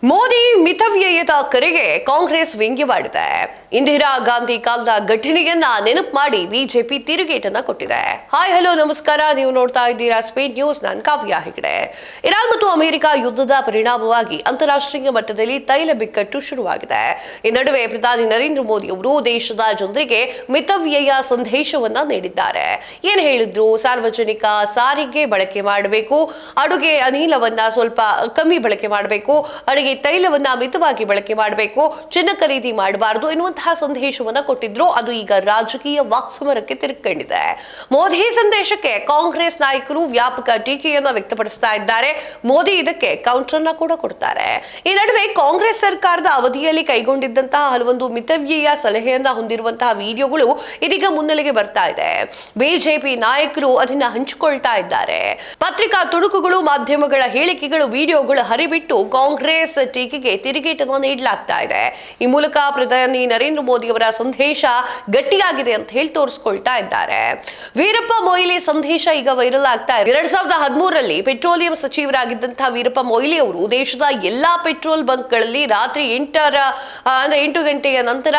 ಮೋದಿ ಮಿತವ್ಯಯದ ಕರೆಗೆ ಕಾಂಗ್ರೆಸ್ ವ್ಯಂಗ್ಯವಾಡಿದೆ. ಇಂದಿರಾ ಗಾಂಧಿ ಕಾಲದ ಘಟನೆಯನ್ನ ನೆನಪು ಮಾಡಿ ಬಿಜೆಪಿ ತಿರುಗೇಟನ್ನ ಕೊಟ್ಟಿದೆ. ಹಾಯ್ ಹಲೋ ನಮಸ್ಕಾರ, ನೀವು ನೋಡ್ತಾ ಇದ್ದೀರಾ ಸ್ಪೀಡ್ ನ್ಯೂಸ್. ನಾನು ಕಾವ್ಯ ಹೆಗಡೆ. ಇರಾನ್ ಮತ್ತು ಅಮೆರಿಕ ಯುದ್ಧದ ಪರಿಣಾಮವಾಗಿ ಅಂತಾರಾಷ್ಟ್ರೀಯ ಮಟ್ಟದಲ್ಲಿ ತೈಲ ಬಿಕ್ಕಟ್ಟು ಶುರುವಾಗಿದೆ. ಈ ನಡುವೆ ಪ್ರಧಾನಿ ನರೇಂದ್ರ ಮೋದಿ ಅವರು ದೇಶದ ಜನರಿಗೆ ಮಿತವ್ಯಯ ಸಂದೇಶವನ್ನ ನೀಡಿದ್ದಾರೆ. ಏನ್ ಹೇಳಿದ್ರು? ಸಾರ್ವಜನಿಕ ಸಾರಿಗೆ ಬಳಕೆ ಮಾಡಬೇಕು, ಅಡುಗೆ ಅನಿಲವನ್ನ ಸ್ವಲ್ಪ ಕಮ್ಮಿ ಬಳಕೆ ಮಾಡಬೇಕು, ತೈಲವನ್ನ ಮಿತವಾಗಿ ಬಳಕೆ ಮಾಡಬೇಕು, ಚಿನ್ನ ಖರೀದಿ ಮಾಡಬಾರದು ಎನ್ನುವಂತಹ ಸಂದೇಶವನ್ನ ಕೊಟ್ಟಿದ್ರು. ಅದು ಈಗ ರಾಜಕೀಯ ವಾಕ್ಸಮರಕ್ಕೆ ತಿರುಗಿಕೊಂಡಿದೆ. ಮೋದಿ ಸಂದೇಶಕ್ಕೆ ಕಾಂಗ್ರೆಸ್ ನಾಯಕರು ವ್ಯಾಪಕ ಟೀಕೆಯನ್ನ ವ್ಯಕ್ತಪಡಿಸ್ತಾ ಇದ್ದಾರೆ. ಮೋದಿ ಇದಕ್ಕೆ ಕೌಂಟರ್ ಅನ್ನ ಕೂಡ ಕೊಡ್ತಾರೆ. ಈ ನಡುವೆ ಕಾಂಗ್ರೆಸ್ ಸರ್ಕಾರದ ಅವಧಿಯಲ್ಲಿ ಕೈಗೊಂಡಿದ್ದಂತಹ ಹಲವೊಂದು ಮಿತವ್ಯಯ ಸಲಹೆಯನ್ನ ಹೊಂದಿರುವಂತಹ ವಿಡಿಯೋಗಳು ಇದೀಗ ಮುನ್ನೆಲೆಗೆ ಬರ್ತಾ ಇದೆ. ಬಿಜೆಪಿ ನಾಯಕರು ಅದನ್ನ ಹಂಚಿಕೊಳ್ತಾ ಇದ್ದಾರೆ. ಪತ್ರಿಕಾ ತುಣುಕುಗಳು, ಮಾಧ್ಯಮಗಳ ಹೇಳಿಕೆಗಳು, ವಿಡಿಯೋಗಳು ಹರಿಬಿಟ್ಟು ಕಾಂಗ್ರೆಸ್ ಟೀಕೆಗೆ ತಿರುಗೇಟನ್ನು ನೀಡಲಾಗ್ತಾ ಇದೆ. ಈ ಮೂಲಕ ಪ್ರಧಾನಿ ನರೇಂದ್ರ ಮೋದಿ ಅವರ ಸಂದೇಶ ಗಟ್ಟಿಯಾಗಿದೆ ಅಂತ ಹೇಳಿ ತೋರಿಸ್ಕೊಳ್ತಾ ಇದ್ದಾರೆ. ವೀರಪ್ಪ ಮೊಯ್ಲಿ ಸಂದೇಶ ಈಗ ವೈರಲ್ ಆಗ್ತಾ ಇದೆ. 2013ರಲ್ಲಿ ಪೆಟ್ರೋಲಿಯಂ ಸಚಿವರಾಗಿದ್ದಂತಹ ವೀರಪ್ಪ ಮೊಯ್ಲಿ ಅವರು ದೇಶದ ಎಲ್ಲಾ ಪೆಟ್ರೋಲ್ ಬಂಕ್ಗಳಲ್ಲಿ ರಾತ್ರಿ 8 ಗಂಟೆಯ ನಂತರ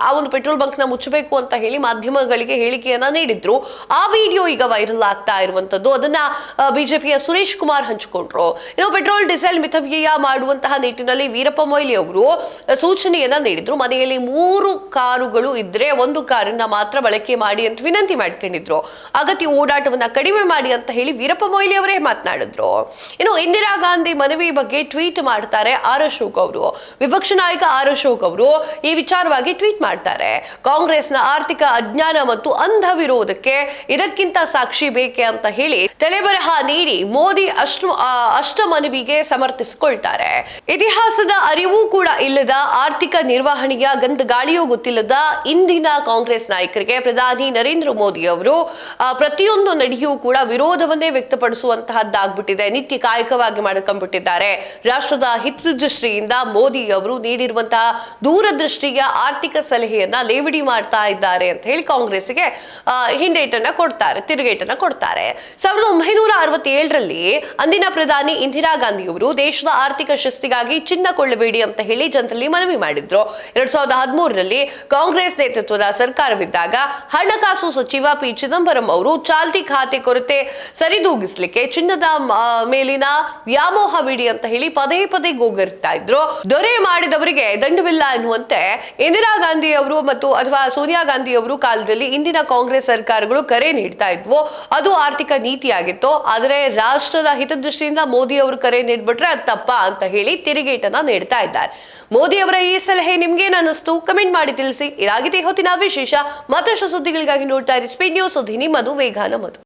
ಆ ಒಂದು ಪೆಟ್ರೋಲ್ ಬಂಕ್ ನ ಮುಚ್ಚಬೇಕು ಅಂತ ಹೇಳಿ ಮಾಧ್ಯಮಗಳಿಗೆ ಹೇಳಿಕೆಯನ್ನ ನೀಡಿದ್ರು. ಆ ವಿಡಿಯೋ ಈಗ ವೈರಲ್ ಆಗ್ತಾ ಇರುವಂತದ್ದು. ಅದನ್ನ ಬಿಜೆಪಿಯ ಸುರೇಶ್ ಕುಮಾರ್ ಹಂಚಿಕೊಂಡ್ರು. ಇನ್ನು ಪೆಟ್ರೋಲ್ ಡೀಸೆಲ್ ಮಿತವ್ಯಯ ಮಾಡುವಂತಹ ನಿಟ್ಟಿನಲ್ಲಿ ವೀರಪ್ಪ ಮೊಯ್ಲಿ ಅವರು ಸೂಚನೆಯನ್ನ ನೀಡಿದ್ರು. ಮನೆಯಲ್ಲಿ 3 ಕಾರುಗಳು ಇದ್ರೆ 1 ಕಾರನ್ನ ಮಾತ್ರ ಬಳಕೆ ಮಾಡಿ ಅಂತ ವಿನಂತಿ ಮಾಡ್ಕೊಂಡಿದ್ರು. ಅಗತ್ಯ ಓಡಾಟವನ್ನ ಕಡಿಮೆ ಮಾಡಿ ಅಂತ ಹೇಳಿ ವೀರಪ್ಪ ಮೊಯ್ಲಿ ಅವರೇ ಮಾತನಾಡಿದ್ರು. ಇನ್ನು ಇಂದಿರಾ ಗಾಂಧಿ ಮನವಿ ಬಗ್ಗೆ ಟ್ವೀಟ್ ಮಾಡ್ತಾರೆ ಆರ್ ಅಶೋಕ್ ಅವರು. ವಿಪಕ್ಷ ನಾಯಕ ಆರ್ ಅಶೋಕ್ ಅವರು ಈ ವಿಚಾರವಾಗಿ ಟ್ವೀಟ್ ಮಾಡ್ತಾರೆ. ಕಾಂಗ್ರೆಸ್ನ ಆರ್ಥಿಕ ಅಜ್ಞಾನ ಮತ್ತು ಅಂಧ ವಿರೋಧಕ್ಕೆ ಇದಕ್ಕಿಂತ ಸಾಕ್ಷಿ ಬೇಕೆ ಅಂತ ಹೇಳಿ ತಲೆಬರಹ ನೀಡಿ ಮೋದಿ ಅಷ್ಟ ಮನವಿಗೆ ಸಮರ್ಥಿಸಿಕೊಳ್ತಾರೆ. ಇತಿಹಾಸದ ಅರಿವು ಕೂಡ ಇಲ್ಲದ, ಆರ್ಥಿಕ ನಿರ್ವಹಣೆಯ ಗಂಧ ಗಾಳಿಯೂ ಗೊತ್ತಿಲ್ಲದ ಇಂದಿನ ಕಾಂಗ್ರೆಸ್ ನಾಯಕರಿಗೆ ಪ್ರಧಾನಿ ನರೇಂದ್ರ ಮೋದಿ ಅವರು ಪ್ರತಿಯೊಂದು ನಡೆಯೂ ಕೂಡ ವಿರೋಧವನ್ನೇ ವ್ಯಕ್ತಪಡಿಸುವಂತಹದ್ದಾಗ್ಬಿಟ್ಟಿದೆ. ನಿತ್ಯ ಕಾಯಕವಾಗಿ ಮಾಡಿಕೊಂಡ್ಬಿಟ್ಟಿದ್ದಾರೆ. ರಾಷ್ಟ್ರದ ಹಿತದೃಷ್ಟಿಯಿಂದ ಮೋದಿ ಅವರು ನೀಡಿರುವಂತಹ ದೂರದೃಷ್ಟಿಯ ಆರ್ಥಿಕ ಸಲಹೆಯನ್ನ ಲೇವಡಿ ಮಾಡ್ತಾ ಇದ್ದಾರೆ ಅಂತ ಹೇಳಿ ಕಾಂಗ್ರೆಸ್ಗೆ ಹಿಂದೇಟನ್ನ ಕೊಡ್ತಾರೆ, ತಿರುಗೇಟನ್ನ ಕೊಡ್ತಾರೆ. 1967ರಲ್ಲಿ ಅಂದಿನ ಪ್ರಧಾನಿ ಇಂದಿರಾ ಗಾಂಧಿ ಅವರು ದೇಶದ ಆರ್ಥಿಕ ಶಿಸ್ತಿಗಾಗಿ ಚಿನ್ನ ಕೊಳ್ಳಬೇಡಿ ಅಂತ ಹೇಳಿ ಜನರಲ್ಲಿ ಮನವಿ ಮಾಡಿದ್ರು. 2013ರಲ್ಲಿ ಕಾಂಗ್ರೆಸ್ ನೇತೃತ್ವದ ಸರ್ಕಾರವಿದ್ದಾಗ ಹಣಕಾಸು ಸಚಿವ ಪಿ ಚಿದಂಬರಂ ಅವರು ಚಾಲ್ತಿ ಖಾತೆ ಕೊರತೆ ಸರಿದೂಗಿಸಲಿಕ್ಕೆ ಚಿನ್ನದ ಮೇಲಿನ ವ್ಯಾಮೋಹ ಬಿಡಿ ಅಂತ ಹೇಳಿ ಪದೇ ಪದೇ ಗೋಗರಿತಾ ಇದ್ರು. ದೊರೆ ಮಾಡಿದವರಿಗೆ ದಂಡವಿಲ್ಲ ಎನ್ನುವಂತೆ ಇಂದಿರಾ ಗಾಂಧಿ ಅವರು ಅಥವಾ ಸೋನಿಯಾ ಗಾಂಧಿ ಅವರು ಕಾಲದಲ್ಲಿ ಇಂದಿನ ಕಾಂಗ್ರೆಸ್ ಸರ್ಕಾರಗಳು ಕರೆ ನೀಡ್ತಾ ಇದ್ವು. ಅದು ಆರ್ಥಿಕ ನೀತಿಯಾಗಿತ್ತು. ಆದರೆ ರಾಷ್ಟ್ರದ ಹಿತದೃಷ್ಟಿಯಿಂದ ಮೋದಿ ಅವರು ಕರೆ ನೀಡ್ಬಿಟ್ರೆ ಅದು ತಪ್ಪ ಅಂತ ಹೇಳಿ ತಿರುಗೇಟನ್ನ ನೀಡ್ತಾ ಇದ್ದಾರೆ. ಮೋದಿ ಅವರ ಈ ಸಲಹೆ ನಿಮ್ಗೇನ್ ಅನ್ನಿಸ್ತು? ಕಮೆಂಟ್ ಮಾಡಿ ತಿಳಿಸಿ. ಇದಾಗಿದೆ ಹೊತ್ತಿನ ವಿಶೇಷ. ಮತ್ತಷ್ಟು ಸುದ್ದಿಗಳಿಗಾಗಿ ನೋಡ್ತಾ ಇರಿ ಸ್ಪೀಡ್ ನ್ಯೂಸ್. ಸುದ್ದಿ ನಿಮ್ಮದು, ವೇಗ ನಮ್ಮದು.